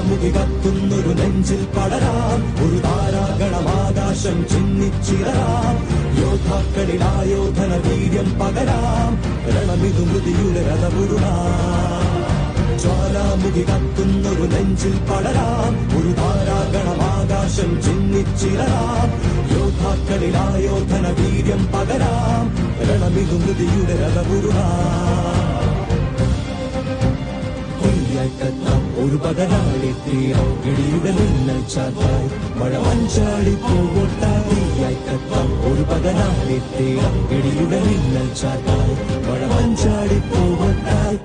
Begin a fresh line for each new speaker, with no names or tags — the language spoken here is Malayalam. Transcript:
ജ്വാലാമുഖി കത്തുന്നൊരു നെഞ്ചിൽ പടരാം ഒരു താരാഗണമാകാശം ചിന്നിച്ചിറരാം യോദ്ധാക്കളിൽ ആയോധന വീര്യം പകരാം രണമിതു മൃതിയുടെ രഥപുരുളാം ജ്വാലാമുഖി കത്തുന്നൊരു നെഞ്ചിൽ പടരാം ഒരു താരാഗണമാകാശം ചിന്നിച്ചിറരാം യോദ്ധാക്കളിൽ ആയോധന വീര്യം പകരാം രണമിതു മൃതിയുടെ രഥപുരുളാം കത്താം ഒരു പകരാളി തീരം ഇടിയുടെ മിന്നൽ ചാത്തായി മഴ മഞ്ചാടി പോകോട്ടായി കത്താം ഒരു പകരാളി തീരം ഇടിയുടെ മിന്നൽ ചാത്തായി മഴ മഞ്ചാടി പോകോട്ടായി